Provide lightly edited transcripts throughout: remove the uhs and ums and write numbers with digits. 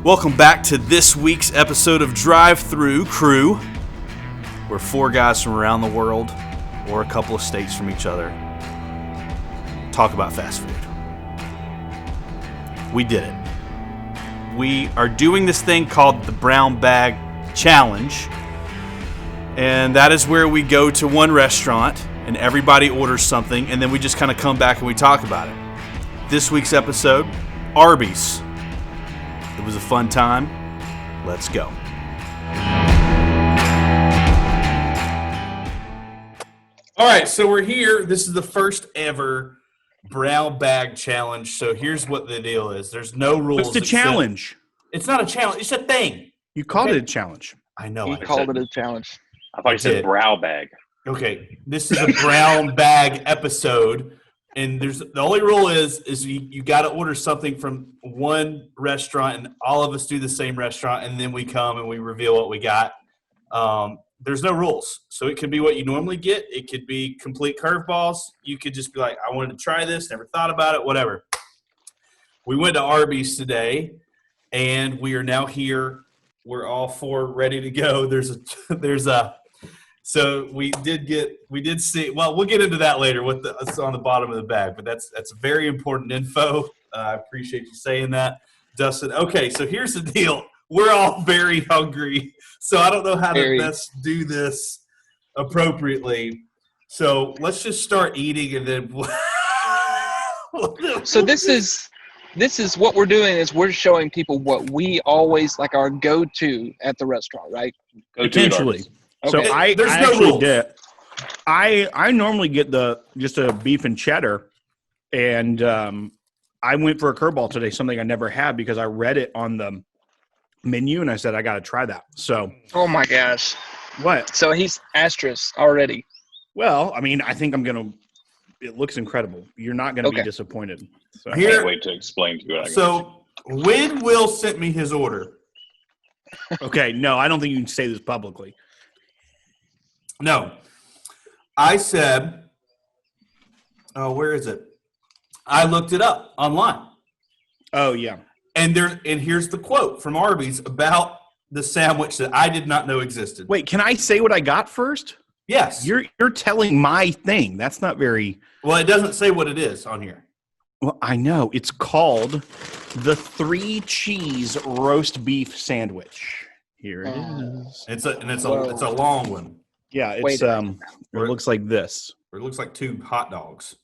Welcome back to this week's episode of Drive Through Crew, where four guys from around the world, or a couple of states from each other, talk about fast food. We did it. We are doing this thing called the Brown Bag Challenge, and that is where we go to one restaurant and everybody orders something, and then we just kind of come back and we talk about it. This week's episode, Arby's. It was a fun time. Let's go. All right, so we're here. This is the first ever Brown Bag Challenge. So here's what the deal is. There's no rules. What's the challenge? It's not a challenge. It's a thing. You called it a challenge. I know. He called it a challenge. I thought you said brow bag. Okay, this is a Brown Bag episode. And the only rule is you got to order something from one restaurant, and all of us do the same restaurant, and then we come and we reveal what we got. There's no rules, so it could be what you normally get. It could be complete curveballs. You could just be like, I wanted to try this, never thought about it, whatever. We went to Arby's today, and we are now here. We're all four ready to go. So we did see. Well, we'll get into that later. What's on the bottom of the bag, but that's very important info. I appreciate you saying that, Dustin. Okay, so here's the deal. We're all very hungry, so I don't know how to best do this appropriately. So let's just start eating, and then. So this is what we're doing is we're showing people what we always like our go-to at the restaurant, right? Potentially. So Okay. I no actually rules. did. I normally get just a beef and cheddar, and I went for a curveball today, something I never had because I read it on the menu and I said I got to try that. So Oh my gosh! what? So he's asterisk already. Well, I mean, I think I'm gonna. It looks incredible. You're not gonna be disappointed. So. I can't wait to explain to you what I got. So when Will sent me his order. Okay, no, I don't think you can say this publicly. No. I said, where is it? I looked it up online. Oh yeah. And here's the quote from Arby's about the sandwich that I did not know existed. Wait, can I say what I got first? Yes. You're telling my thing. That's not very. Well, it doesn't say what it is on here. Well, I know. It's called the 3-cheese roast beef sandwich. Here it is. It's a long one. Yeah, it's it looks like this. Or it looks like two hot dogs.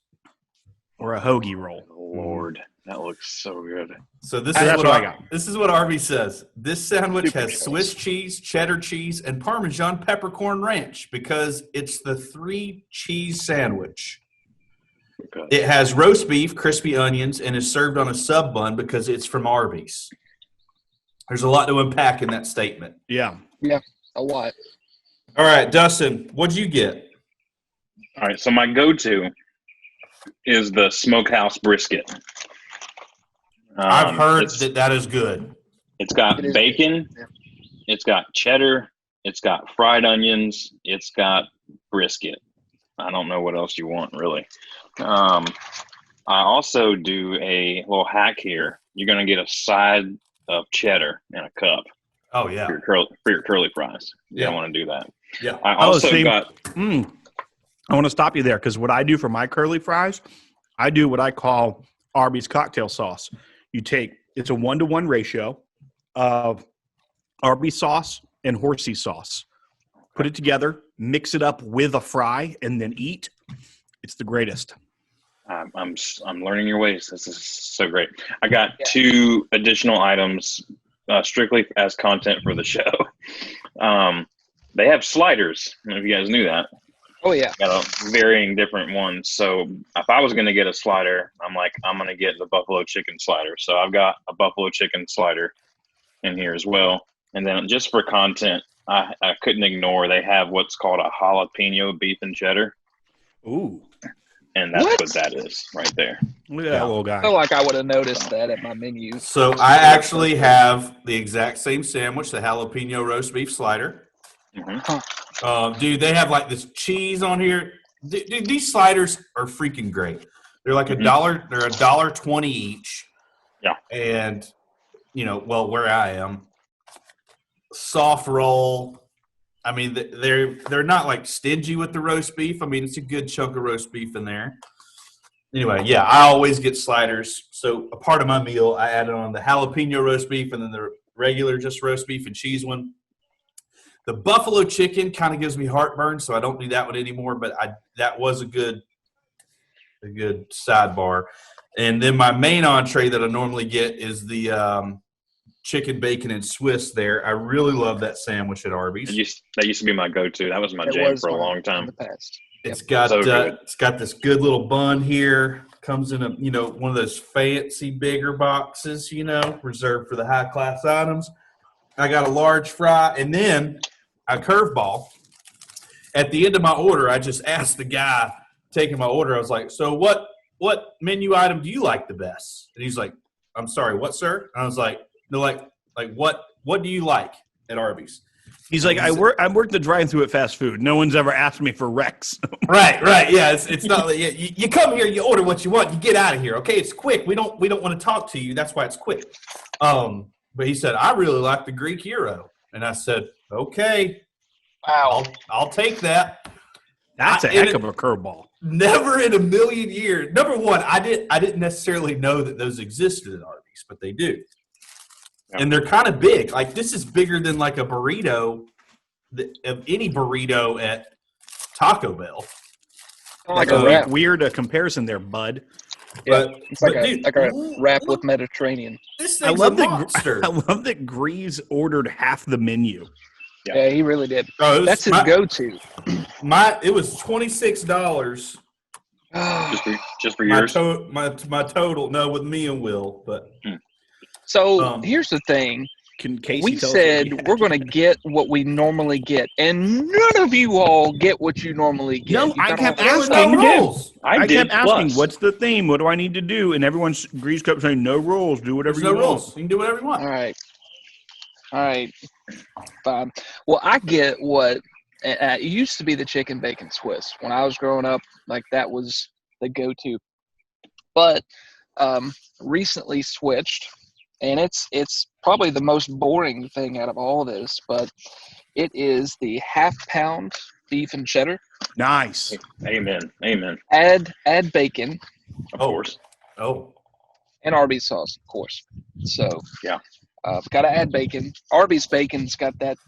Or a hoagie roll. Lord, that looks so good. So That's what I got. This is what Arby says. This sandwich Super has cheese. Swiss cheese, cheddar cheese, and Parmesan peppercorn ranch because it's the 3-cheese sandwich. Okay. It has roast beef, crispy onions, and is served on a sub bun because it's from Arby's. There's a lot to unpack in that statement. Yeah. A lot. All right, Dustin, what'd you get? All right, so my go-to is the smokehouse brisket. I've heard it's- that is good. It's got It is bacon. good, yeah. It's got cheddar. It's got fried onions. It's got brisket. I don't know what else you want, really. I also do a little hack here. You're going to get a side of cheddar in a cup Oh, yeah. for your curly fries. You Yeah. don't want to do that. Yeah. I also see, got I want to stop you there because what I do for my curly fries, I do what I call Arby's cocktail sauce. It's a 1-to-1 ratio of Arby's sauce and horsey sauce. Put it together, mix it up with a fry, and then eat. It's the greatest. I'm learning your ways. This is so great. I got 2 additional items strictly as content for the show. They have sliders. I don't know if you guys knew that. Oh yeah. Got a varying different ones. So if I was going to get a slider, I'm going to get the buffalo chicken slider. So I've got a buffalo chicken slider in here as well. And then just for content, I couldn't ignore, they have what's called a jalapeno beef and cheddar. Ooh. And that's What? what that is right there. Look at that little guy. I feel like I would have noticed that at my menu. So I actually have the exact same sandwich, the jalapeno roast beef slider. Mhm. Dude, they have like this cheese on here. Dude, these sliders are freaking great. They're like $1. They're $1.20 each. Yeah. And where I am, soft roll. I mean, they're not like stingy with the roast beef. I mean, it's a good chunk of roast beef in there. Anyway, yeah, I always get sliders. So a part of my meal, I added on the jalapeno roast beef and then the regular just roast beef and cheese one. The buffalo chicken kind of gives me heartburn, so I don't do that one anymore. But that was a good sidebar. And then my main entree that I normally get is the chicken, bacon, and Swiss there. I really love that sandwich at Arby's. That used to be my go-to. That was my jam for a long time. In the past. It's got it's got this good little bun here. Comes in a one of those fancy bigger boxes, reserved for the high class items. I got a large fry and then a curveball. At the end of my order, I just asked the guy taking my order. I was like, "So what menu item do you like the best?" And he's like, "I'm sorry, what, sir?" And I was like, "No, like what do you like at Arby's?" He's like, I work the drive-through at fast food. No one's ever asked me for Rex. Right. Yeah, it's not like you come here, you order what you want, you get out of here. Okay, it's quick. We don't want to talk to you. That's why it's quick. But he said, I really like the Greek gyro, and I said, okay, Wow. I'll take that. That's a heck of a curveball. Never in a million years. Number one, I didn't necessarily know that those existed at Arby's, but they do. Yeah. And they're kind of big. Like this is bigger than like a burrito, of any burrito at Taco Bell. Like a wrap. Weird comparison there, bud. Yeah, it's like a wrap with Mediterranean. This thing's a monster. I love that Grease ordered half the menu. Yeah, he really did. That's his go-to. It was $26. just for yours. My total. No, with me and Will, but. So here's the thing. We said we're going to get what we normally get, and none of you all get what you normally get. No, I kept asking. I kept asking, what's the theme? What do I need to do? And everyone's Grease kept saying, no rules. Do whatever you want. No rules. You can do whatever you want. All right. Fine. Well, I get what it used to be the chicken bacon Swiss. When I was growing up, like that was the go-to. But recently switched. And it's probably the most boring thing out of all of this, but it is the half-pound beef and cheddar. Nice. Amen. Add bacon. Of course. Oh. And Arby's sauce, of course. So yeah, got to add bacon. Arby's bacon's got that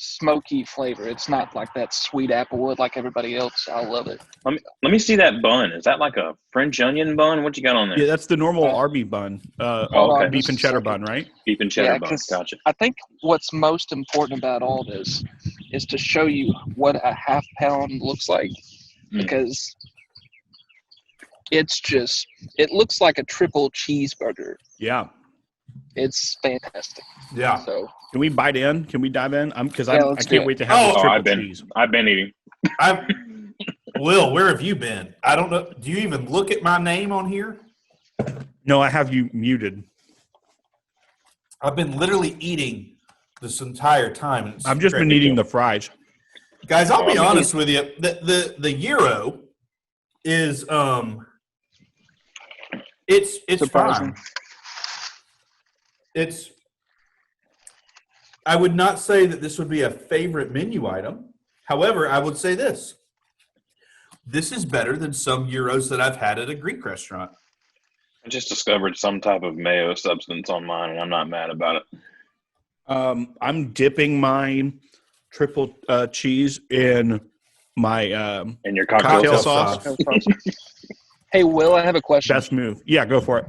smoky flavor. It's not like that sweet applewood like everybody else. I love it. Let me see that bun. Is that like a French onion bun? What you got on there? Yeah, that's the normal Arby bun. Okay. Beef and cheddar bun, right? Beef and cheddar bun. Gotcha. I think what's most important about all this is to show you what a half pound looks like, because it looks like a triple cheeseburger. Yeah. It's fantastic. Yeah. So can we bite in? Can we dive in? I can't wait to have the triple cheese. I've been eating. Will, where have you been? I don't know. Do you even look at my name on here? No, I have you muted. I've been literally eating this entire time. I've just been eating the fries. Guys, I'll be honest with you. The gyro is it's surprising. Fine. I would not say that this would be a favorite menu item. However, I would say this. This is better than some gyros that I've had at a Greek restaurant. I just discovered some type of mayo substance on mine, and I'm not mad about it. I'm dipping my triple cheese in my in your cocktail sauce. Hey, Will, I have a question. Best move. Yeah, go for it.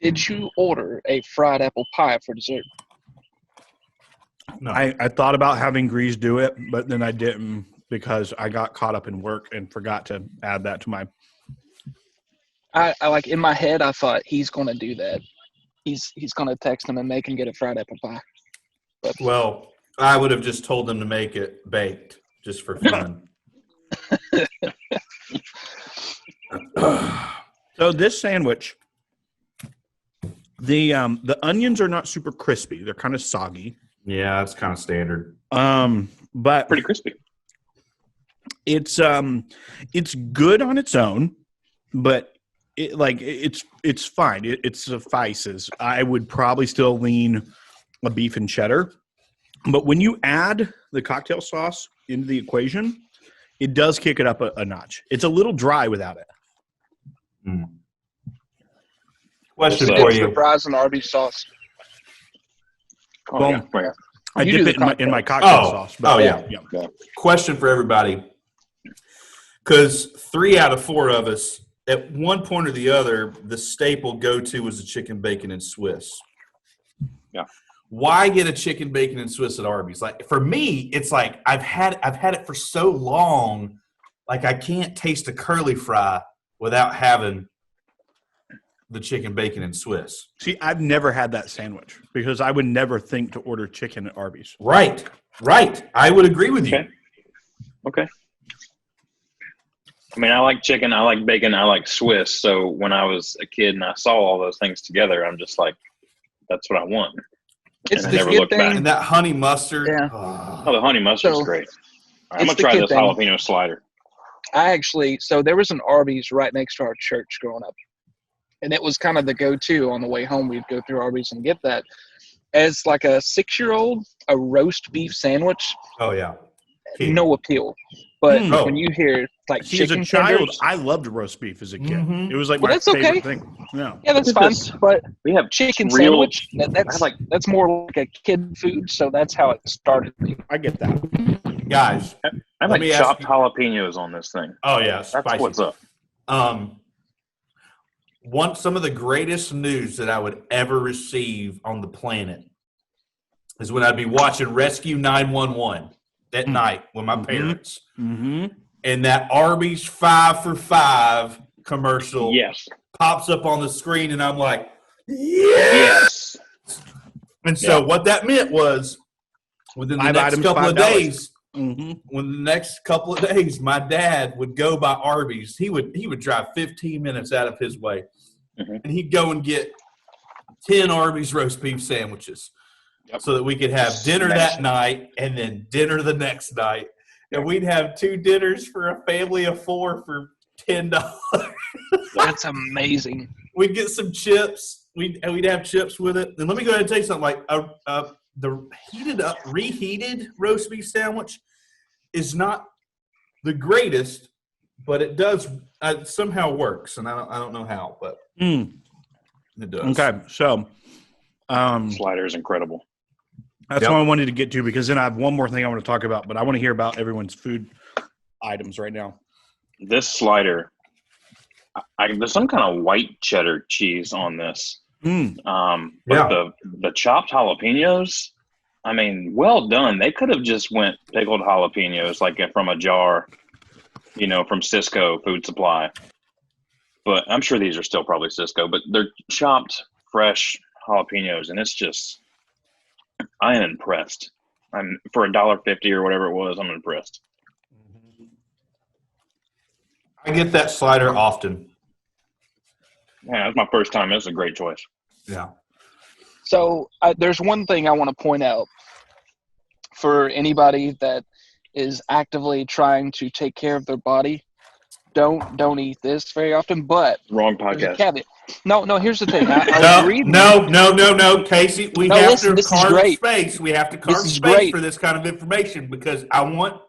Did you order a fried apple pie for dessert? No. I thought about having Grease do it, but then I didn't because I got caught up in work and forgot to add that to my. I like in my head, I thought he's going to do that. He's going to text him and make him get a fried apple pie. But well, I would have just told him to make it baked just for fun. So this sandwich, the onions are not super crispy. They're kind of soggy. Yeah, that's kind of standard. But pretty crispy. It's good on its own, but it's fine. It suffices. I would probably still lean a beef and cheddar, but when you add the cocktail sauce into the equation, it does kick it up a notch. It's a little dry without it. Question Dip for the you. fries in Arby's sauce. Oh, Well, yeah. Right. I You dip do it the in my cocktail sauce. But yeah. Question for everybody. Because 3 out of 4 of us, at one point or the other, the staple go-to was the chicken, bacon, and Swiss. Yeah. Why get a chicken, bacon, and Swiss at Arby's? Like for me, it's like I've had it for so long, like I can't taste a curly fry without having the chicken, bacon, and Swiss. See, I've never had that sandwich because I would never think to order chicken at Arby's. Right. I would agree with you. Okay. I mean, I like chicken, I like bacon, I like Swiss. So when I was a kid and I saw all those things together, I'm just like, that's what I want. It's And I the never good looked back. thing. And that honey mustard. Yeah. Oh, the honey mustard's So, great. All right, I'm it's going to the try kid this thing. jalapeno slider. So there was an Arby's right next to our church growing up. And it was kind of the go-to on the way home. We'd go through Arby's and get that. As like a 6-year-old, a roast beef sandwich, Oh, yeah. no appeal. But Mm. when you hear like See, as a chicken child, tenders, I loved roast beef as a kid. Mhm. It was like Well, my that's favorite okay. thing. Yeah. yeah, that's Look at fine. this. But We have chicken real, sandwich, that's like- that's more like a kid food. So that's how it started. I get that. Guys. I Let like me ask chopped you- jalapenos on this thing. Oh, yeah. That's Spicy. what's up. Some of the greatest news that I would ever receive on the planet is when I'd be watching Rescue 911 at night with my parents, Mm-hmm. and that Arby's 5 for $5 commercial Yes. pops up on the screen, and I'm like, yes! And so Yeah. what that meant was within the 5 next items, couple of $5. days, Mm-hmm. when the next couple of days, my dad would go by Arby's. He would drive 15 minutes out of his way, Mhm. and he'd go and get 10 Arby's roast beef sandwiches, Yep. so that we could have dinner that night and then dinner the next night, and we'd have 2 dinners for a family of 4 for $10. That's amazing. We'd get some chips. We'd have chips with it. And let me go ahead and tell you something. Like the reheated roast beef sandwich is not the greatest, but it does somehow works, and I don't know how, but it does. Okay, so Slider is incredible. that's Yep. what I wanted to get to because then I have one more thing I want to talk about, but I want to hear about everyone's food items right now. This slider, there's some kind of white cheddar cheese on this. Mm. But the chopped jalapenos, I mean, well done. They could have just went pickled jalapenos like from a jar, from Cisco Food Supply. But I'm sure these are still probably Cisco, but they're chopped fresh jalapenos, and it's just, I am impressed. For $1.50 or whatever it was, I'm impressed. I get that slider often. Yeah, that's my first time. It's a great choice. Yeah. So there's one thing I want to point out for anybody that is actively trying to take care of their body. Don't eat this very often, but Wrong there's a podcast. caveat. No, here's the thing. I was reading. No, Casey. We No, have listen, to this is carve great. space. We have to carve This is space great. for this kind of information because I want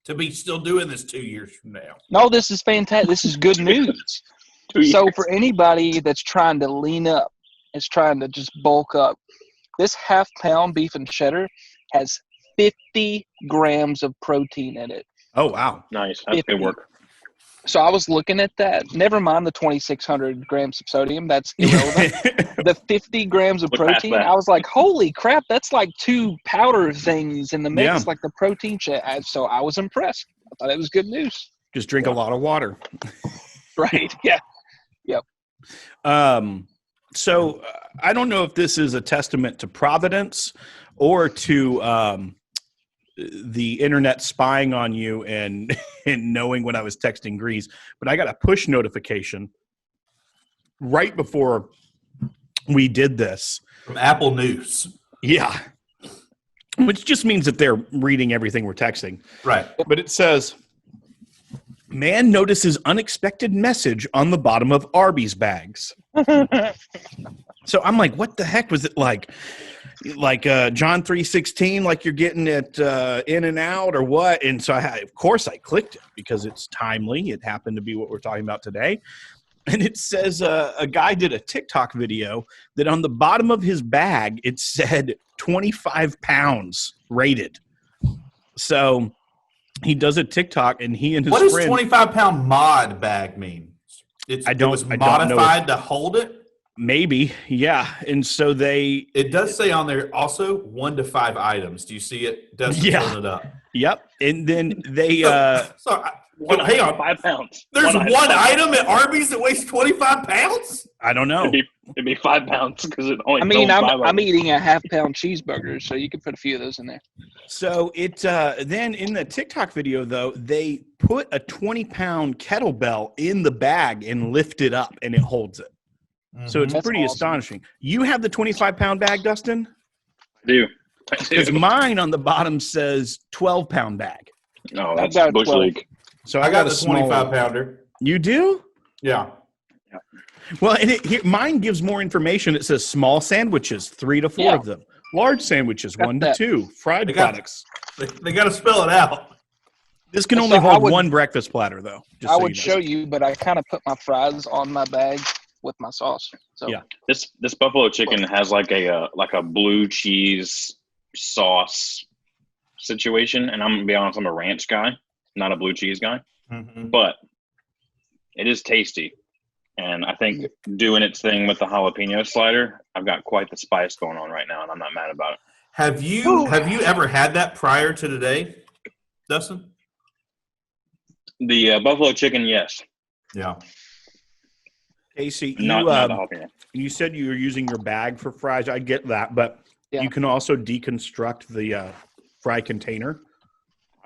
to be still doing this 2 years from now. No, this is fantastic. This is good news. 2 So years. for anybody that's trying to lean up, is trying to just bulk up, this half-pound beef and cheddar has 50 grams of protein in it. Oh, wow. Nice. That's good work. So I was looking at that. Never mind the 2,600 grams of sodium. That's irrelevant. The 50 grams of Look past protein, that. I was like, holy crap, that's like 2 powder things in the mix, Yeah. like the protein shake. So I was impressed. I thought it was good news. Just drink a lot of water. Right. Yeah. So I don't know if this is a testament to Providence or to the internet spying on you and knowing when I was texting Grease, but I got a push notification right before we did this. From Apple News. Yeah. Which just means that they're reading everything we're texting. Right. But it says, Man notices unexpected message on the bottom of Arby's bags. So I'm like, what the heck was it like? Like John 3:16, like you're getting it in and out or what? And so of course I clicked it because it's timely. It happened to be what we're talking about today. And it says a guy did a TikTok video that on the bottom of his bag, it said 25 pounds rated. So he does a TikTok and he and his What does friend. 25-pound mod bag mean? It was modified to hold it? Maybe, yeah. And so It does say on there also 1 to 5 items. Do you see it? Dustin's holding it up. Yep. And then they hang on. 5 pounds. There's one item at Arby's that weighs 25 pounds? I don't know. It'd be 5 pounds because it only. I'm eating a half-pound cheeseburger, so you could put a few of those in there. So it then in the TikTok video though, they put a 20-pound kettlebell in the bag and lift it up, and it holds it. Mm-hmm. So it's pretty astonishing. You have the 25-pound bag, Dustin? I do. Because mine on the bottom says 12-pound bag. No, that's Bush League. So I got the 25-pounder. You do? Yeah. Well, and mine gives more information. It says small sandwiches, 3 to 4 of them. Large sandwiches, 1 to 2. Fried products. They got to spell it out. This can only hold one breakfast platter, though. I would show you, but I kind of put my fries on my bag with my sauce. So yeah, this buffalo chicken has like a blue cheese sauce situation, and I'm gonna be honest, I'm a ranch guy, not a blue cheese guy, but it is tasty, and I think doing its thing with the jalapeno slider, I've got quite the spice going on right now, and I'm not mad about it. Have you ever had that prior to today, Dustin? The buffalo chicken, yes. Yeah. Casey, you said you were using your bag for fries. I get that, but you can also deconstruct the fry container.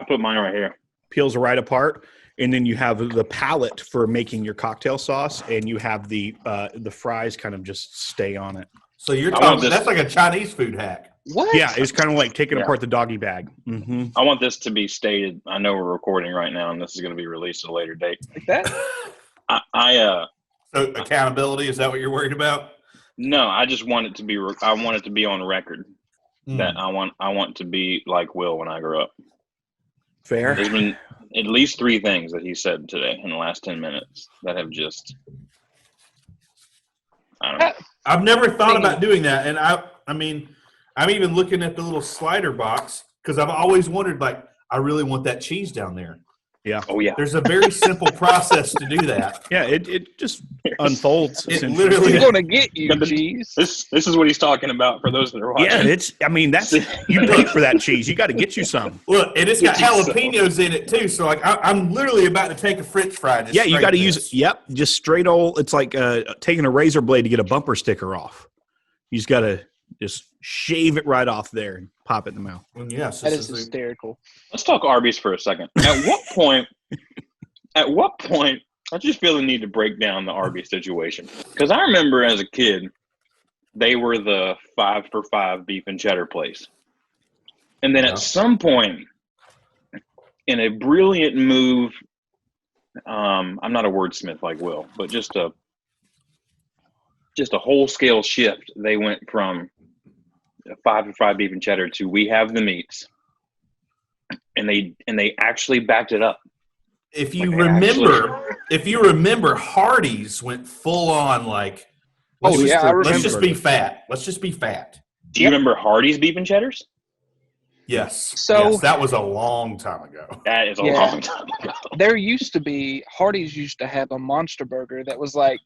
I put mine right here. Peels right apart, and then you have the palette for making your cocktail sauce, and you have the fries kind of just stay on it. So you're talking that's like a Chinese food hack. What? Yeah, it's kind of like taking apart the doggy bag. Mm-hmm. I want this to be stated. I know we're recording right now, and this is going to be released at a later date. Like that? So accountability, is that what you're worried about? No, I just want it to be. I want it to be on record that I want to be like Will when I grow up. Fair. There's been at least 3 things that he said today in the last 10 minutes that have just. I don't know. I've never thought about doing that, and I mean, I'm even looking at the little slider box because I've always wondered, like, I really want that cheese down there. Yeah. Oh yeah. There's a very simple process to do that. Yeah, it just unfolds. It literally is going to get you, cheese. This is what he's talking about for those that are watching. Yeah, that's you paid for that cheese. You got to get you some. Look, and it's got jalapenos in it too. So like, I'm literally about to take a French fry. Yeah, you got to use. Yep, just straight old. It's like taking a razor blade to get a bumper sticker off. You just got to just shave it right off there and pop it in the mouth. Well, yes, that is hysterical. Let's talk Arby's for a second. At what point? I just feel the need to break down the Arby's situation, because I remember as a kid, they were the 5 for $5 beef and cheddar place, and then at some point, in a brilliant move, I'm not a wordsmith like Will, but just a whole scale shift, they went from 5 for $5 beef and cheddar to we have the meats, and they actually backed it up. If you remember, Hardee's went full on like, let's just be fat. Let's just be fat. Do you remember Hardee's beef and cheddars? Yes. So yes, that was a long time ago. That is a long time ago. There used to be Hardee's used to have a monster burger that was like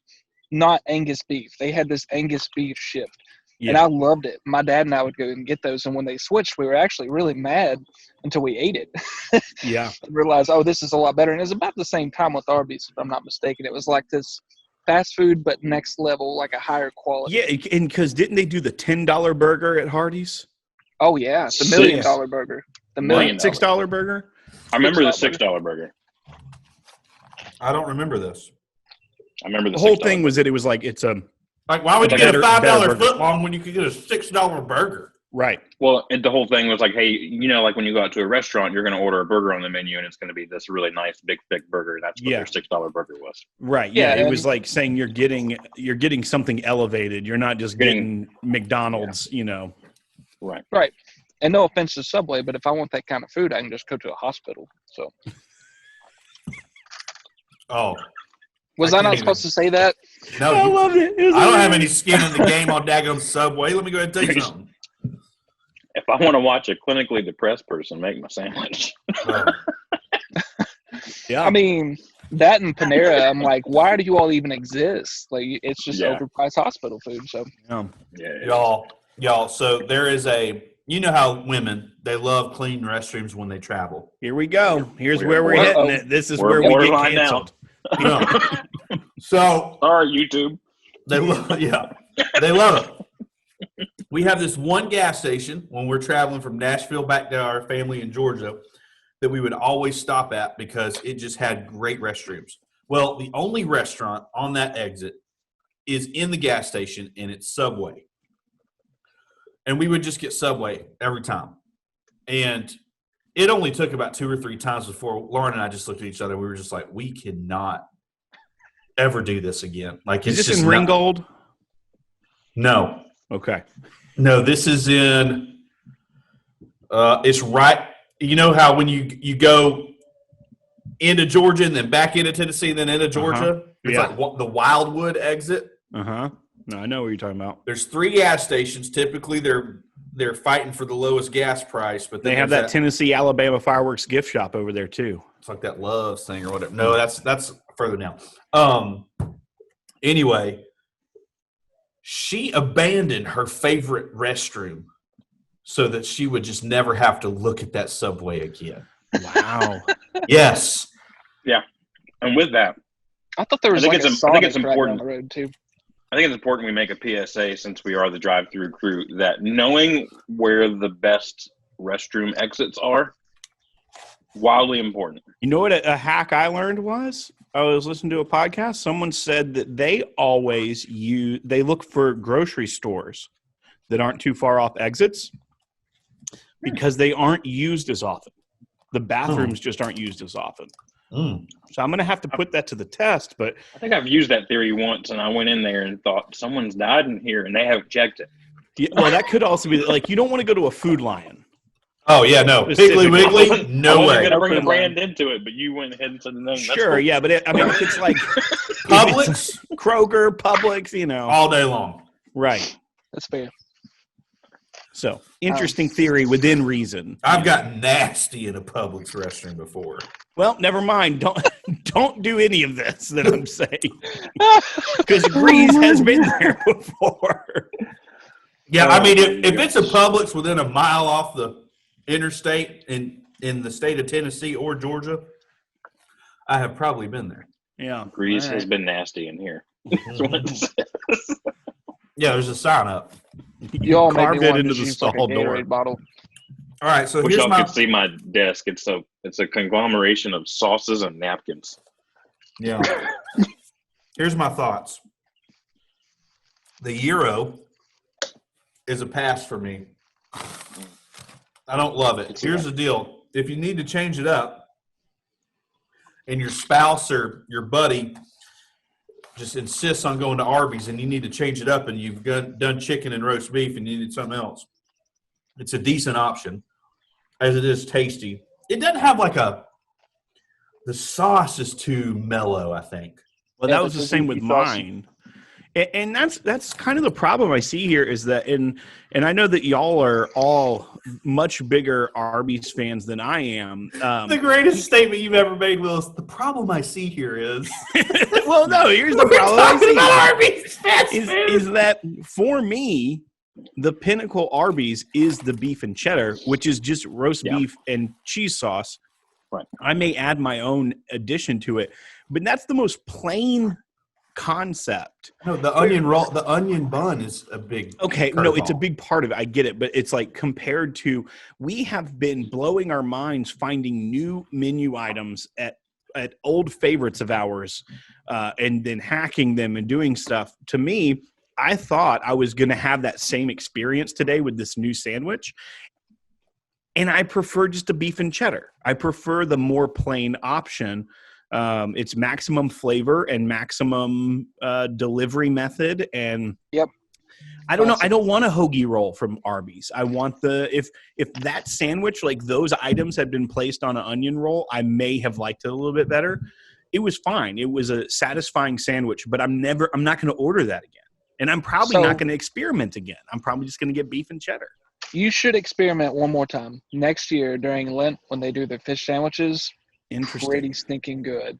not Angus beef. They had this Angus beef shift. Yeah. And I loved it. My dad and I would go and get those. And when they switched, we were actually really mad until we ate it. Yeah. Realized, this is a lot better. And it was about the same time with Arby's, if I'm not mistaken. It was like this fast food, but next level, like a higher quality. Yeah, and because didn't they do the $10 burger at Hardee's? Oh, yeah. The $1 million burger. The $6 burger? I remember the $6 burger. I don't remember this. I remember the whole thing was that it was like it's a like, why would you get a $5 foot long when you could get a $6 burger? Right. Well, and the whole thing was like, hey, like when you go out to a restaurant, you're going to order a burger on the menu, and it's going to be this really nice, big, thick burger. That's what Yeah. their $6 burger was. Right. Yeah, Yeah. It and- was like saying you're getting something elevated. You're not just getting McDonald's, Right. Right. And no offense to Subway, but if I want that kind of food, I can just go to a hospital. So Oh, was I I can't not even- supposed to say that? no. I love it. It was I don't have hilarious. any skin in the game on daggone Subway. Let me go ahead and tell you something. If I want to watch a clinically depressed person make my sandwich, Oh. Yeah. I mean, that and Panera, I'm like, why do you all even exist? Like, it's just Yeah. overpriced hospital food. So Yeah. Y'all, so there is how women, they love clean restrooms when they travel. Here we go. Here's We're- where we're we're- hitting it. This is we're where we get borderline now. canceled. Yeah. So sorry, YouTube. they love they love it. We have this one gas station when we're traveling from Nashville back to our family in Georgia that we would always stop at because it just had great restrooms. Well, the only restaurant on that exit is in the gas station, and it's Subway. And we would just get Subway every time. And it only took about 2 or 3 times before Lauren and I just looked at each other. We were just like, we cannot ever do this again. Like, Is it's this just in Ringgold? No. Okay. No, this is in it's right. You know how when you go into Georgia and then back into Tennessee, then into Georgia, it's Yeah. like the Wildwood exit. Uh-huh. No, I know what you're talking about. There's 3 gas stations. Typically, they're fighting for the lowest gas price, but then They have there's that Tennessee Alabama fireworks gift shop over there too. It's like that Loves thing or whatever. No, that's further down. Anyway, she abandoned her favorite restroom so that she would just never have to look at that Subway again. Wow. Yes. And with that, I thought there was I think like a it's- I think it's Sonic right important. down the road too. I think it's important we make a PSA since we are the drive-through crew that knowing where the best restroom exits are, wildly important. You know what a hack I learned was? I was listening to a podcast. Someone said that they always they look for grocery stores that aren't too far off exits because they aren't used as often. The bathrooms just aren't used as often. Mm. So I'm going to have to put that to the test, but I think I've used that theory once, and I went in there and thought someone's died in here, and they haven't checked it. yeah, well, that could also be like you don't want to go to a Food Lion. Oh, yeah, no. Piggly Specifically. Wiggly? I No wasn't way. going to bring the Open brand into it, but you went ahead and said the name. That's Sure, cool. yeah, but if it's like Publix? Kroger, Publix, All day long. right. That's fair. So interesting theory within reason. I've gotten nasty in a Publix restroom before. Well, never mind. Don't do any of this that I'm saying because Grease has been there before. Yeah, Oh, I mean, my if it's a Publix within a mile off the interstate in the state of Tennessee or Georgia, I have probably been there. Yeah, Grease all has right. been nasty in here. That's what it says. Yeah, there's a sign up. You all made carved me it want into to the use like a stall door. Gatorade bottle. All right, so Wish here's y'all my could see my desk. It's a conglomeration of sauces and napkins. yeah. Here's my thoughts. The Euro is a pass for me. I don't love it. Here's the deal. If you need to change it up and your spouse or your buddy just insists on going to Arby's and you need to change it up and you've done chicken and roast beef and you need something else, it's a decent option as it is tasty. It doesn't have the sauce is too mellow, I think. Well, Yeah, that was the the same with Suzuki sauce. mine. And that's kind of the problem I see here is that and I know that y'all are all much bigger Arby's fans than I am. The greatest statement you've ever made, Will, is the problem I see here is well, no, here's the problem I talking see about Arby's fast food. is that for me, the pinnacle Arby's is the beef and cheddar, which is just roast beef and cheese sauce. Right. I may add my own addition to it, but that's the most plain concept. No, the onion roll, the onion bun is a big. Okay, no, it's a curveball. big part of it. I get it, but it's like compared to we have been blowing our minds finding new menu items at old favorites of ours, and then hacking them and doing stuff. To me, I thought I was going to have that same experience today with this new sandwich. And I prefer just a beef and cheddar. I prefer the more plain option. It's maximum flavor and maximum delivery method. And Yep. I don't know. I don't want a hoagie roll from Arby's. I want if that sandwich, like those items had been placed on an onion roll, I may have liked it a little bit better. It was fine. It was a satisfying sandwich, but I'm not going to order that again. And I'm probably not going to experiment again. I'm probably just going to get beef and cheddar. You should experiment one more time next year during Lent when they do their fish sandwiches. Interesting. Pretty stinking good.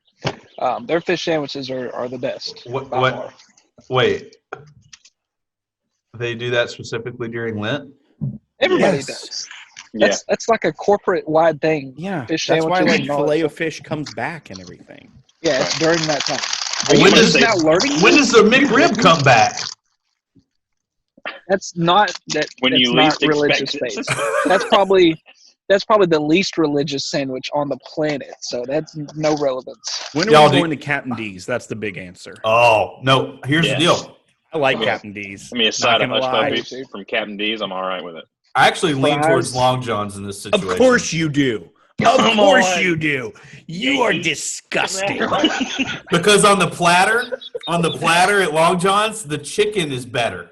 Their fish sandwiches are the best. What? Wait. They do that specifically during Lent? Everybody Yes. does. Yeah. That's like a corporate wide thing. Yeah, Fish that's why sandwiches like and all filet that of fish comes back and everything. Yeah, it's during that time. Well, when Just does now learning? When does the McRib come back? That's not that. When that's you not least religious expect it. based. That's probably the least religious sandwich on the planet. So that's no relevance. When are Y'all we do- going to Captain D's? That's the big answer. Oh, no. Here's the Yes. deal. I like Yeah. Captain D's. I mean, a side of Not hush gonna lie. puppies from Captain D's, I'm all right with it. I actually lean Fries. towards Long John's in this Of situation. course you do. Come Of course on. you do. You are Yankees. disgusting. Because on the platter at Long John's, the chicken is better.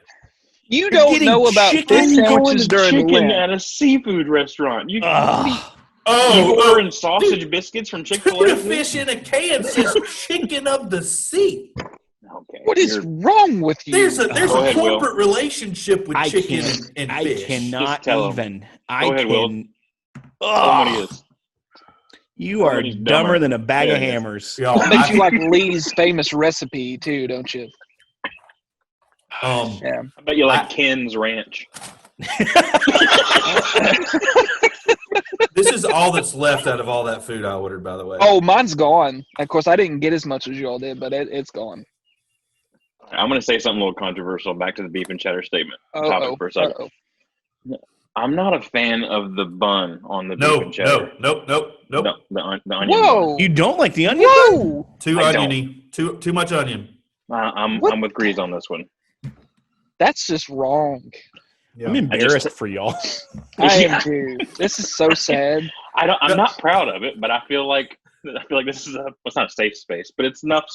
You don't getting know about chicken fish sandwiches during chicken Lent. at a seafood restaurant. You Ugh. Oh, ordering sausage biscuits from tuna Chick-fil-A? fish in a can says chicken of the sea. Okay. What is wrong with you? There's a Go ahead, Will. corporate relationship with I chicken can't. and I fish. cannot Just tell 'em. even. Go I ahead, Will. can. Tell them what he Ugh. is. You are Somebody's dumber dumber. than a bag There of it is. hammers. Y'all, I bet you like Lee's famous recipe too, don't you? Yeah. I bet you like Ken's Ranch. this is all that's left out of all that food I ordered, by the way. Oh, mine's gone. Of course, I didn't get as much as you all did, but it's gone. I'm going to say something a little controversial. Back to the beef and cheddar statement topic for a second. Uh-oh. I'm not a fan of the bun on the beef no, and cheddar. nope. No, the onion Whoa! You don't like the onion? Whoa! Too I oniony. Too much onion. bun? What? I'm with Grease on this one. That's just wrong. I'm embarrassed for y'all. I Yeah. am too. This is so sad. I'm not proud of it, but I feel like this is it's not a safe space, but it's enough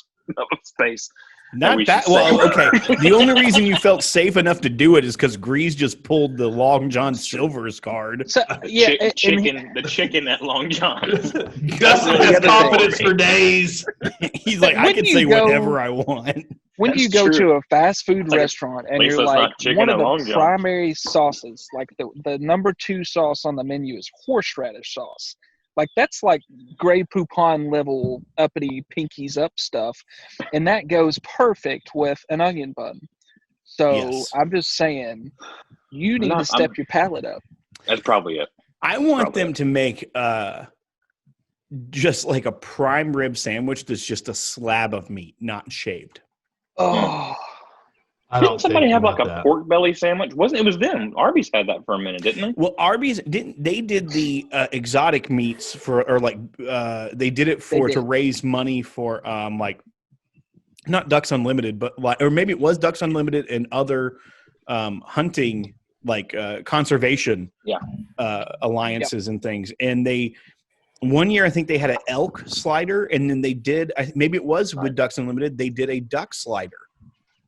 space. Not we that. should Well, say. okay. The only reason you felt safe enough to do it is because Grease just pulled the Long John Silver's card. So yeah, The chicken at Long John's. That's the his other confidence thing. for days. He's like, I When can you say go- whatever I want. when That's you go true. to a fast food like, restaurant and least you're that's like, not chicken one of at Long the John's. primary sauces, like the number 2 sauce on the menu is horseradish sauce. Like that's like Grey Poupon level uppity pinkies up stuff, and that goes perfect with an onion bun. So Yes. I'm just saying, you need to step your palate up. That's probably it. I want Probably. them to make just like a prime rib sandwich that's just a slab of meat, not shaved. Oh, Didn't somebody have like a pork belly sandwich? It was them. Arby's had that for a minute, didn't they? Well, Arby's did the exotic meats they did it They to did. raise money for like not Ducks Unlimited, but like, or maybe it was Ducks Unlimited and other hunting like conservation alliances and things. And one year I think they had an elk slider, and then they did maybe it was with Ducks Unlimited, they did a duck slider.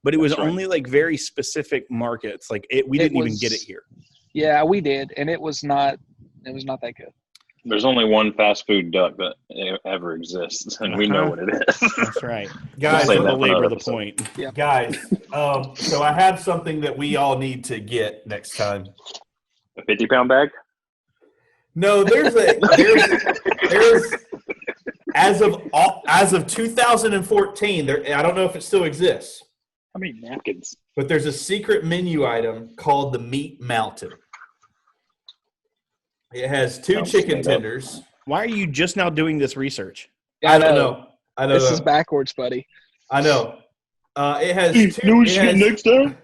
But it was That's right. only like very specific markets. Like we didn't even get it here. yeah, we did, and it was not that good. There's only one fast food duck that ever exists, and we know what it is. That's right. Guys, Say Don't that for belabor another the episode. point. Guys, so I have something that we all need to get next time. A 50-pound bag? No, there's as of 2014. I don't know if it still exists, How many napkins? but there's a secret menu item called the Meat Mountain. It has 2 Sounds chicken made up. tenders. Why are you just now doing this research? Yeah, I don't know. This is backwards, buddy. I know. It has You 2. know what it you get has- next time?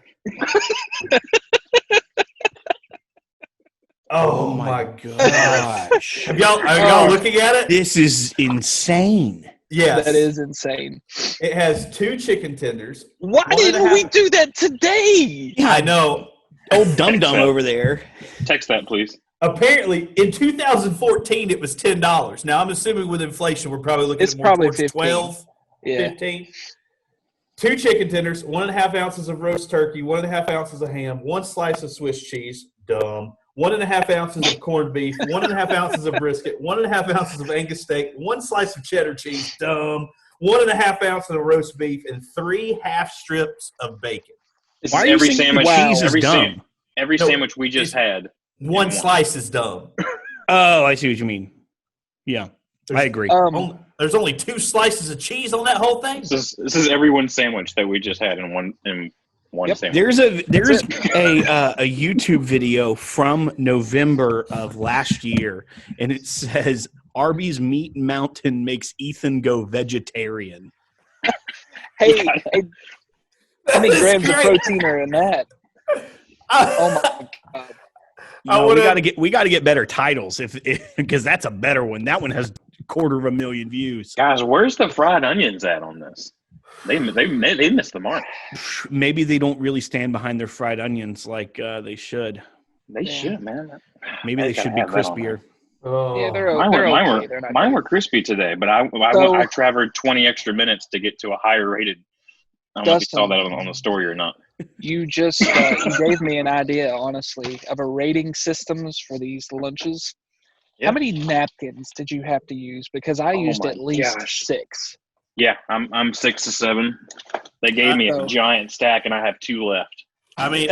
Oh my gosh. Are y'all looking at it? This is insane. Yes. That is insane. It has 2 chicken tenders. Why 1.5 didn't we do that today? I know. Old dum dum that. over there. Text that, please. Apparently, in 2014, it was $10. Now, I'm assuming with inflation, we're probably looking It's at more probably towards 15. 12, Yeah. 15. 2 chicken tenders, 1.5 ounces of roast turkey, 1.5 ounces of ham, 1 slice of Swiss cheese, dumb, 1.5 ounces of corned beef, 1.5 ounces of brisket, 1.5 ounces of Angus steak, 1 slice of cheddar cheese, dumb, 1.5 ounces of roast beef, and 3 half strips of bacon. This Why is are you every saying sandwich. cheese is every dumb? every No, sandwich we just had. One one. slice is dumb. Oh, I see what you mean. Yeah, I agree. There's only 2 slices of cheese on that whole thing. This is everyone's sandwich that we just had in one Yep. sandwich. There's a YouTube video from November of last year, and it says Arby's Meat Mountain makes Ethan go vegetarian. Hey, how many That's grams of great. protein are in that? Oh my god! We got to get better titles because that's a better one. That one has 250,000 views. Guys, where's the fried onions at on this? They missed the mark. Maybe they don't really stand behind their fried onions like they should. They should, man. Maybe they should be crispier. Oh. Yeah, they're Mine okay. They're not mine great. were crispy today, but I traveled 20 extra minutes to get to a higher rated. I don't know if you saw that on the story or not. You just you gave me an idea, honestly, of a rating systems for these lunches. Yeah. How many napkins did you have to use? Because I used my at least gosh. 6. Yeah, I'm 6 to 7. They gave me a giant stack, and I have 2 left. I mean,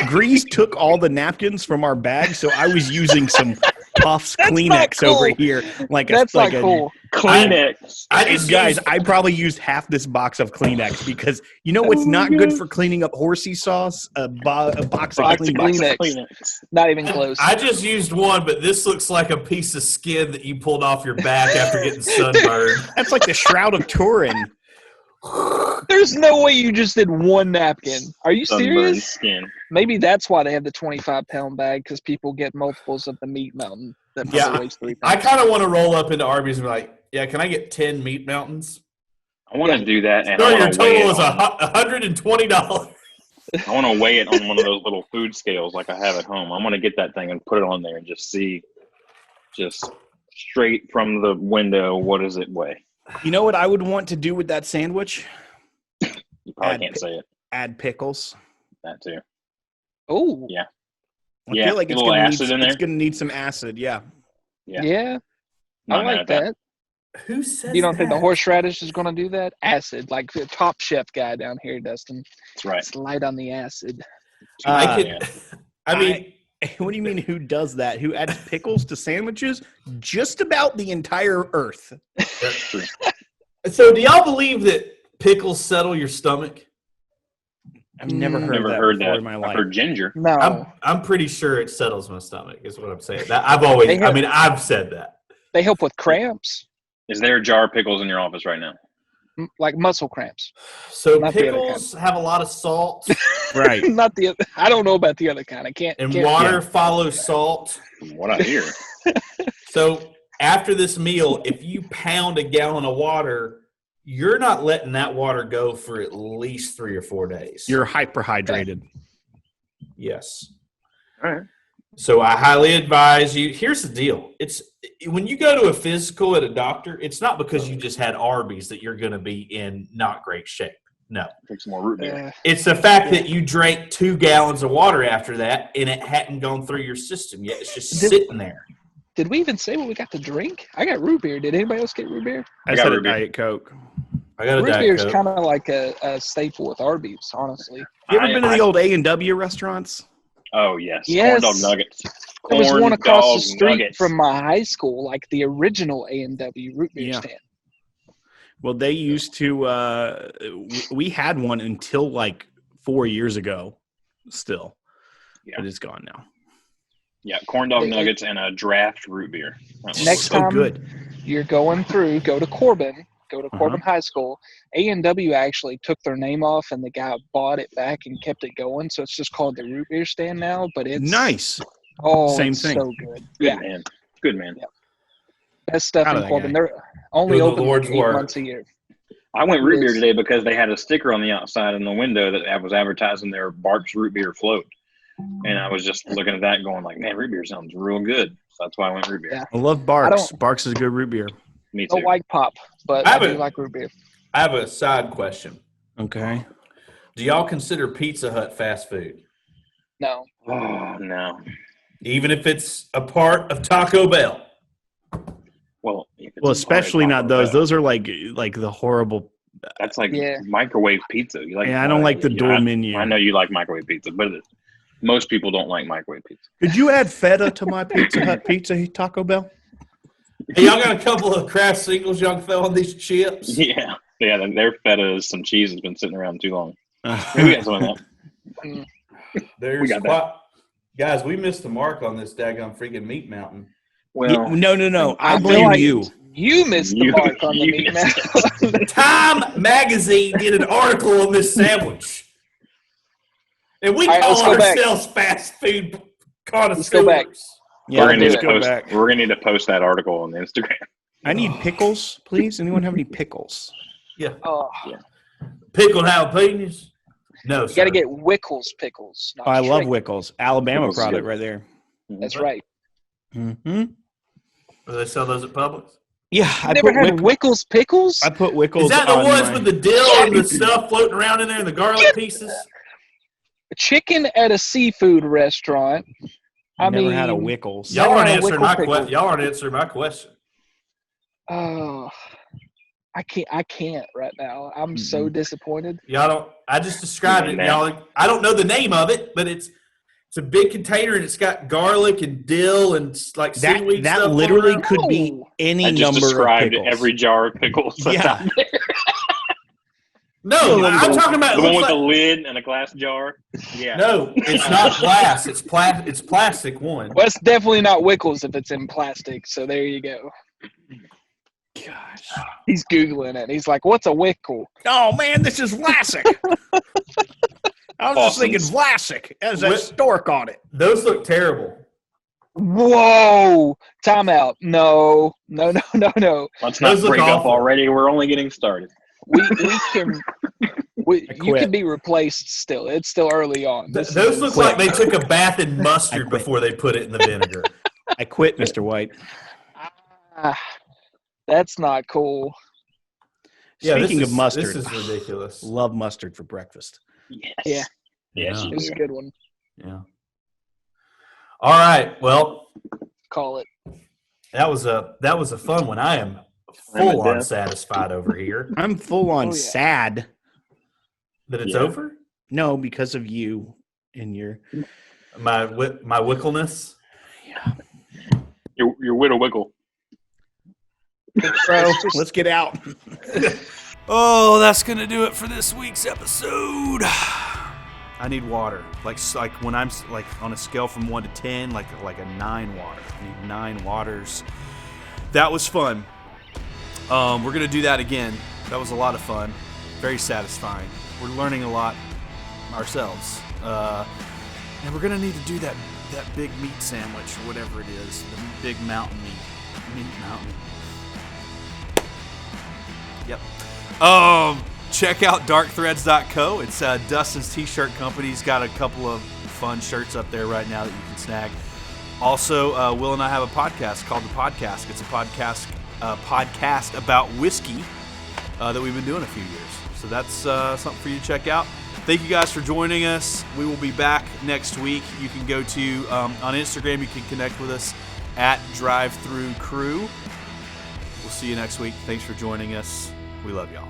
Grease took all the napkins from our bag, so I was using some Puffs That's Kleenex not cool. over here. That's not cool. Kleenex. I probably used half this box of Kleenex because you know what's not good for cleaning up horsey sauce? A box of Kleenex. Not even close. I just used 1, but this looks like a piece of skin that you pulled off your back after getting sunburned. That's like the Shroud of Turin. There's no way you just did 1 napkin. Are you Sunburned serious? skin. Maybe that's why they have the 25-pound bag, because people get multiples of the meat mountain that probably weighs 3 I pounds. kind of want to roll up into Arby's and be like, yeah, can I get 10 meat mountains? I want to do that, and No, I your want to weigh total it. is $120. I want to weigh it on one of those little food scales like I have at home. I want to get that thing and put it on there and just see, just straight from the window, what does it weigh? You know what I would want to do with that sandwich? You probably can't say it. Add pickles. That too. Oh. Yeah. I feel like a it's little going acid in there. to need some acid. Yeah. Yeah. Not I mad like at that. Who says You don't think the that? horseradish is going to do that? Acid, like the Top Chef guy down here, Dustin. That's right. Slide on the acid. I mean, What do you mean who does that? Who adds pickles to sandwiches? Just about the entire earth. That's true. so do y'all believe that pickles settle your stomach? I've never heard Never that heard before that. in my I've life. heard ginger. No. I'm pretty sure it settles my stomach, is what I'm saying. I've said that. They help with cramps, Is there a jar of pickles in your office right now? like muscle cramps. So Not the other pickles have a lot of salt, Right. Not the other. I don't know about the other kind. I can't. and can't- water follows salt. From what I hear. So after this meal, if you pound a gallon of water, you're not letting that water go for at least 3 or 4 days. You're hyperhydrated. Yes. All right. So I highly advise you. Here's the deal. It's when you go to a physical at a doctor, it's not because you just had Arby's that you're going to be in not great shape. No. Drink some more root beer. It's the fact that you drank 2 gallons of water after that and it hadn't gone through your system yet. It's just sitting there. Did we even say what we got to drink? I got root beer. Did anybody else get root beer? I got said a root beer. Diet Coke. I got a Root Diet beer is Coke. kind of like a staple with Arby's, honestly. You ever been to the old A&W restaurants? Oh, yes. Yes. Corn dog nuggets. There was one across the dog street nuggets. from my high school, like the original A&W root beer Yeah. stand. Well, they used to we had one until like 4 years ago still. Yeah. But it's gone now. Yeah, corn dog nuggets and a draft root beer. That was Next So time good. you're going through, go to Corbin High School. A&W actually took their name off, and the guy bought it back and kept it going. So it's just called the root beer stand now. But it's Nice. Oh, Same it's thing. so good. Good Yeah, man. Good man. Yeah. Best stuff Proud in of that Corbin. guy. They're only Do the open Lord's 8 work. months a year. I went root beer Yes. today because they had a sticker on the outside in the window that was advertising their Barks root beer float. And I was just looking at that and going like, man, root beer sounds real good. So that's why I went root beer. Yeah. I love Barks. Barks is a good root beer. Me I too. don't like pop, but I I haven't- do like root beer. I have a side question. Okay. Do y'all consider Pizza Hut fast food? No. Oh, no. Even if it's a part of Taco Bell? Well, if it's Well, a especially Taco not those. Bell, Those are like the horrible. That's like Yeah. microwave pizza. You like? Yeah, I don't like the dual I- menu. I know you like microwave pizza, but most people don't like microwave pizza. Could you add feta to my Pizza Hut pizza, Taco Bell? Hey, y'all got a couple of Kraft singles y'all can throw on these chips? Yeah. Their feta is some cheese that's been sitting around too long. Yeah, we got some of that. There's We got quite, guys, we missed the mark on this daggone freaking meat mountain. Well, no. I feel blame like you. You missed the You- mark on the you meat missed mountain. Time Magazine did an article on this sandwich. And we All right, call let's go back. ourselves fast food connoisseurs. Let's go back. Yeah, we're gonna let's need to go post. back. We're gonna need to post that article on Instagram. I need pickles, please. Anyone have any pickles? Yeah. Oh, Pickled jalapenos? No, you got to get Wickles pickles. not Oh, I love Shrink. Wickles. Alabama Pickles is product good. right there. That's right. Mm-hmm. Do they sell those at Publix? Yeah, I Never put, had Wickles pickles? I put Wickles Is that the on ones my- with the dill and the stuff floating around in there and the garlic pieces? Chicken at a seafood restaurant. I never mean, had a Wickles. Yeah. Y'all aren't had a answering my Wickle pickle. question. Y'all aren't answering my question. Oh, I can't right now. I'm so disappointed. Y'all don't. I just described it. Yeah, Y'all. I don't know the name of it, but it's a big container and it's got garlic and dill and like seaweed That stuff literally on it. could be No. any I just number of described pickles. every jar of pickles. that's Yeah. out there. No, I'm talking about. The It one looks with the like, lid and a glass jar. Yeah. no, it's not glass. It's It's plastic one. Well, it's definitely not Wickles if it's in plastic. So there you go. Gosh. He's Googling it. He's like, what's a Wickle? Oh man, this is Vlasic. I was just thinking Vlasic as a Wi- stork on it. Those look terrible. Whoa. Timeout. No. Let's not Those look break up awful. already. We're only getting started. We can. You quit. can be replaced still. It's still early on. This Those is- look like they took a bath in mustard I quit. before they put it in the vinegar. I quit, Mr. White. Ah, that's not cool. Speaking of mustard, this is ridiculous. love mustard for breakfast. Yes. Yeah. Yes. Yeah. you This is a do. good one. Yeah. All right. Well, Call it. that was a fun one. I am I'm a full on death. satisfied over here I'm full on Oh, yeah. sad. that it's Yeah. over. No, because of you and your. My wickleness. Your widow wiggle. Bro, let's get out. Oh, that's gonna do it for this week's episode. I need water, like when I'm like on a scale from 1 to 10, like a 9 water. I need 9 waters. That was fun. We're gonna do that again. That was a lot of fun, very satisfying. We're learning a lot ourselves, and we're gonna need to do that big meat sandwich or whatever it is, the big mountain meat mountain. Yep. Check out darkthreads.co. It's Dustin's t-shirt company. He's got a couple of fun shirts up there right now that you can snag. Also, Will and I have a podcast called The Podcast. It's a podcast about whiskey that we've been doing a few years. So that's something for you to check out. Thank you guys for joining us. We will be back next week. You can go to on Instagram. You can connect with us at DriveThruCrew. We'll see you next week. Thanks for joining us. We love y'all.